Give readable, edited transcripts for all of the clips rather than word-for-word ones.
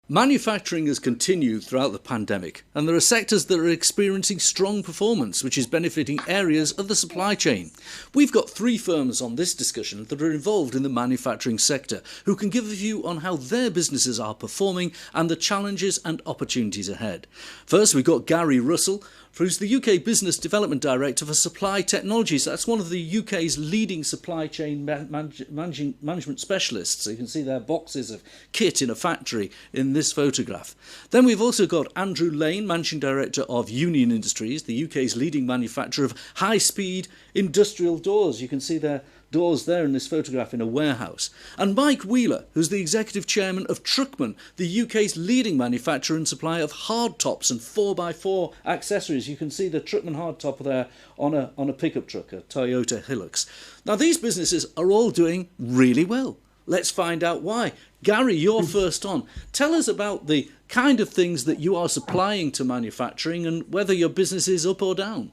Manufacturing has continued throughout the pandemic, and there are sectors that are experiencing strong performance, which is benefiting areas of the supply chain. We've got three firms on this discussion that are involved in the manufacturing sector, who can give a view on how their businesses are performing and the challenges and opportunities ahead. First, we've got Gary Russell, who's the UK Business Development Director for Supply Technologies. That's one of the UK's leading supply chain management specialists. So you can see their boxes of kit in a factory in this photograph. Then we've also got Andrew Lane, Managing Director of Union Industries, the UK's leading manufacturer of high-speed industrial doors. You can see their doors there in this photograph in a warehouse. And Mike Wheeler, who's the Executive Chairman of Truckman, the UK's leading manufacturer and supplier of hardtops and 4x4 accessories. You can see the Truckman hardtop there on a pickup truck, a Toyota Hilux. Now, these businesses are all doing really well. Let's find out why. Gary, you're first on. Tell us about the kind of things that you are supplying to manufacturing and whether your business is up or down.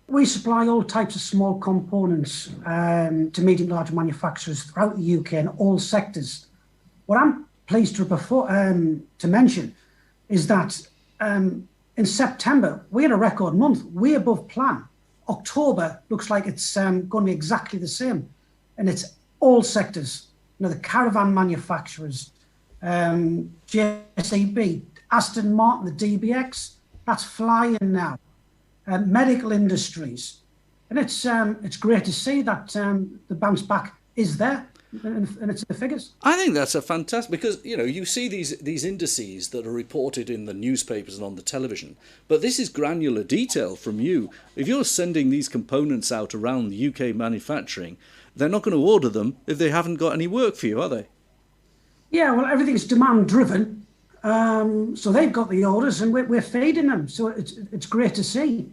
We supply all types of small components to medium large manufacturers throughout the UK in all sectors. What I'm pleased to mention is that in September, we had a record month, way above plan. October looks like it's going to be exactly the same. And it's all sectors. You know, the caravan manufacturers, JCB, Aston Martin, the DBX, that's flying now. Medical industries, and it's great to see that the bounce back is there, and it's the figures. I think that's a fantastic, because you see these indices that are reported in the newspapers and on the television, but this is granular detail from you. If you're sending these components out around the UK manufacturing, they're not going to order them if they haven't got any work for you, are they? Yeah, well, everything's demand driven. So they've got the orders and we're feeding them. So it's great to see.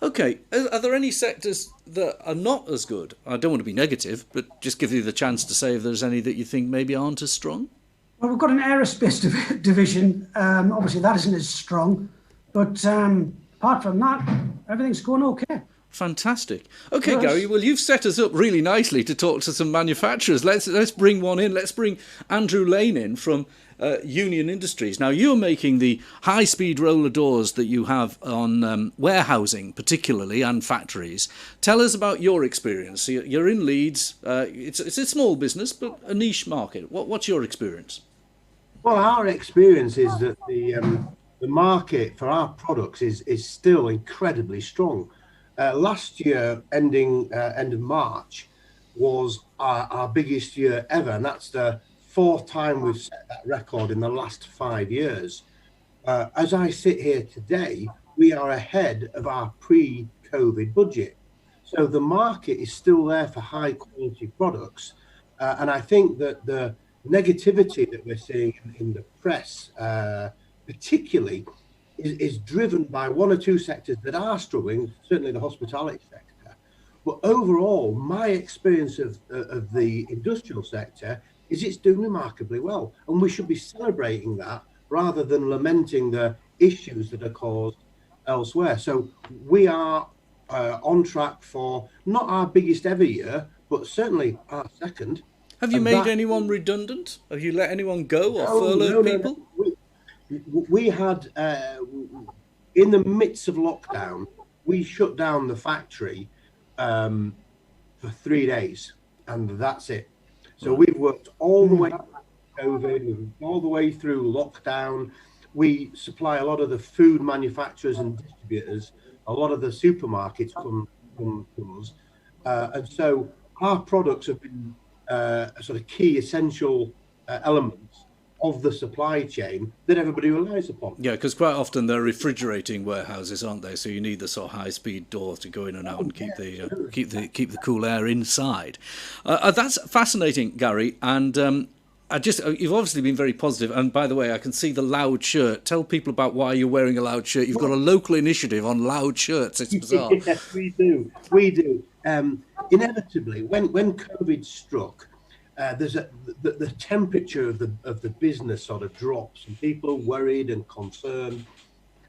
Okay, are there any sectors that are not as good? I don't want to be negative, but just give you the chance to say if there's any that you think maybe aren't as strong. Well, we've got an aerospace division. Obviously, that isn't as strong. But apart from that, everything's going okay. Fantastic. Okay, yes. Gary, well, you've set us up really nicely to talk to some manufacturers. Let's bring one in. Let's bring Andrew Lane in from Union Industries. Now, you're making the high-speed roller doors that you have on warehousing, particularly, and factories. Tell us about your experience. You're in Leeds. It's a small business, but a niche market. What's your experience? Well, our experience is that the market for our products is still incredibly strong. Last year, end of March, was our biggest year ever, and that's the fourth time we've set that record in the last 5 years. As I sit here today, we are ahead of our pre-COVID budget. So the market is still there for high quality products. And I think that the negativity that we're seeing in the press, particularly, is driven by one or two sectors that are struggling, certainly the hospitality sector. But overall, my experience of the industrial sector is it's doing remarkably well. And we should be celebrating that rather than lamenting the issues that are caused elsewhere. So we are on track for not our biggest ever year, but certainly our second. Have you made anyone redundant? Have you let anyone go or furloughed people? No. We had, in the midst of lockdown, we shut down the factory for 3 days, and that's it. So we've worked all the way through COVID, all the way through lockdown. We supply a lot of the food manufacturers and distributors. A lot of the supermarkets come to us. And so our products have been a sort of key essential elements of the supply chain that everybody relies upon. Yeah, because quite often they're refrigerating warehouses, aren't they? So you need the sort of high-speed door to go in and out and keep the cool air inside. That's fascinating, Gary. And you've obviously been very positive. And by the way, I can see the Loud shirt. Tell people about why you're wearing a Loud shirt. You've got a local initiative on Loud shirts. It's bizarre. Yes, we do. Inevitably, when COVID struck, the temperature of the business sort of drops, and people are worried and concerned.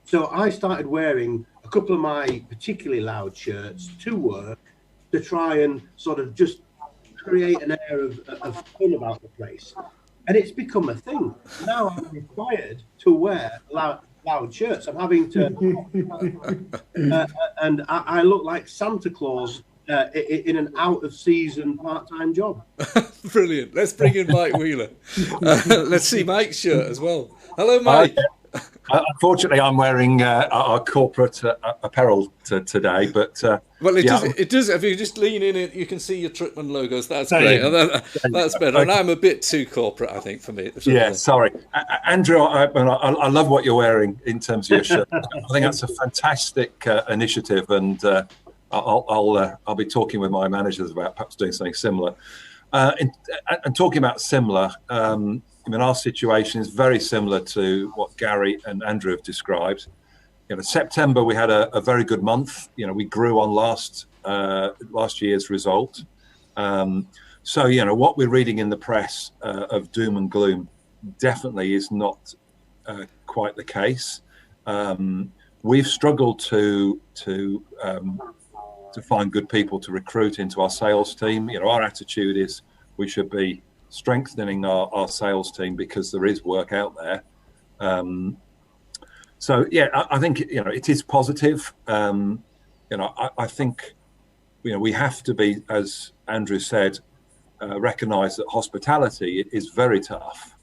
So I started wearing a couple of my particularly Loud shirts to work to try and sort of just create an air of fun about the place. And it's become a thing. Now I'm required to wear loud shirts. I'm having to, and I look like Santa Claus in an out-of-season part-time job. Brilliant. Let's bring in Mike Wheeler. Let's see Mike's shirt as well. Hello, Mike. Unfortunately, I'm wearing our corporate apparel today, but well, it does. If you just lean in, you can see your Tripman logos. That's great. That's better. And I'm a bit too corporate, I think, for me. Yeah, sorry, Andrew. I love what you're wearing in terms of your shirt. I think that's a fantastic initiative, and I'll be talking with my managers about perhaps doing something similar. And talking about similar. I mean, our situation is very similar to what Gary and Andrew have described. September, we had a very good month. We grew on last year's result. So, what we're reading in the press of doom and gloom definitely is not quite the case. We've struggled to find good people to recruit into our sales team. Our attitude is we should be strengthening our sales team because there is work out there. So yeah, I think it is positive. I think we have to be, as Andrew said, recognise that hospitality is very tough,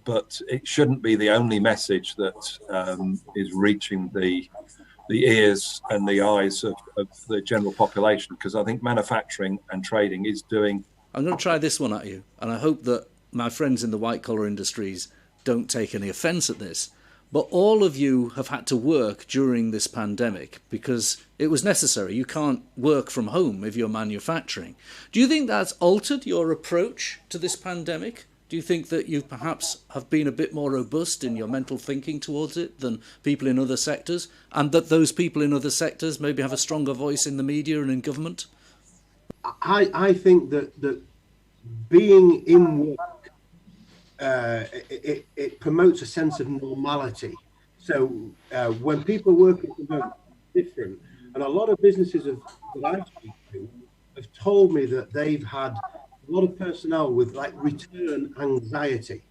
but it shouldn't be the only message that is reaching the ears and the eyes of the general population, because I think manufacturing and trading is doing. I'm going to try this one at you, and I hope that my friends in the white-collar industries don't take any offence at this, but all of you have had to work during this pandemic because it was necessary. You can't work from home if you're manufacturing. Do you think that's altered your approach to this pandemic? Do you think that you perhaps have been a bit more robust in your mental thinking towards it than people in other sectors, and that those people in other sectors maybe have a stronger voice in the media and in government? I think that being in work, it promotes a sense of normality. So when people work at home, it's different. And a lot of businesses that I speak to have told me that they've had a lot of personnel with return anxiety.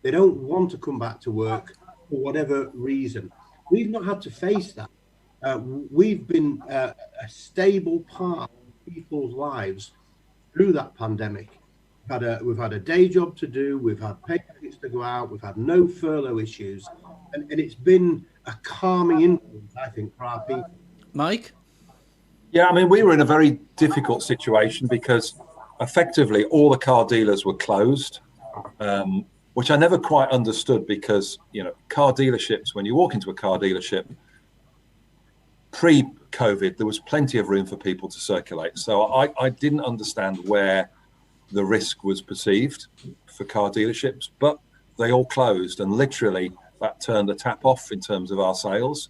They don't want to come back to work for whatever reason. We've not had to face that. We've been a stable part of people's lives through that pandemic. We've had a day job to do, we've had pay packets to go out, we've had no furlough issues, and it's been a calming influence, I think, for our people. Mike? Yeah, I mean, we were in a very difficult situation because effectively all the car dealers were closed, which I never quite understood because, car dealerships, when you walk into a car dealership, pre-COVID, there was plenty of room for people to circulate. So I didn't understand where the risk was perceived for car dealerships, but they all closed, and literally that turned the tap off in terms of our sales.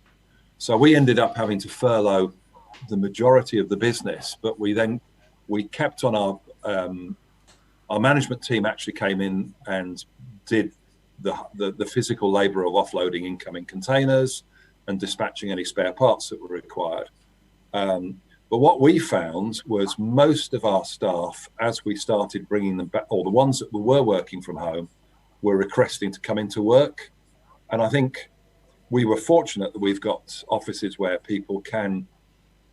So we ended up having to furlough the majority of the business, but we kept on our management team actually came in and did the physical labor of offloading incoming containers and dispatching any spare parts that were required. But what we found was most of our staff, as we started bringing them back, or the ones that were working from home, were requesting to come into work. And I think we were fortunate that we've got offices where people can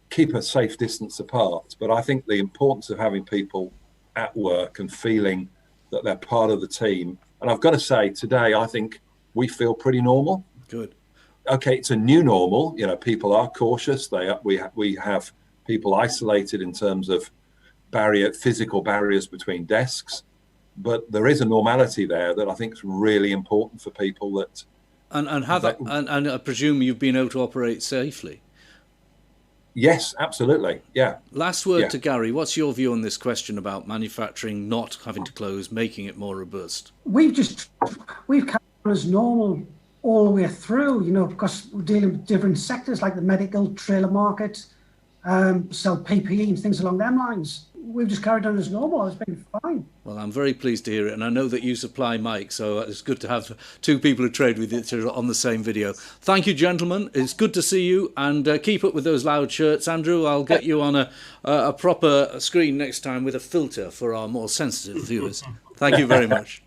keep a safe distance apart. But I think the importance of having people at work and feeling that they're part of the team. And I've got to say, today, I think we feel pretty normal. Good. Okay, it's a new normal. People are cautious. We have people isolated in terms of physical barriers between desks, but there is a normality there that I think is really important for people that. And I presume you've been able to operate safely. Yes, absolutely. Yeah. Last word to Gary. What's your view on this question about manufacturing not having to close, making it more robust? We've kept on as normal all the way through, because we're dealing with different sectors like the medical, trailer market, sell PPE and things along them lines. We've just carried on as normal. It's been fine. Well, I'm very pleased to hear it, and I know that you supply Mike, so it's good to have two people who trade with each other on the same video. Thank you, gentlemen. It's good to see you, and keep up with those loud shirts. Andrew, I'll get you on a proper screen next time with a filter for our more sensitive viewers. Thank you very much.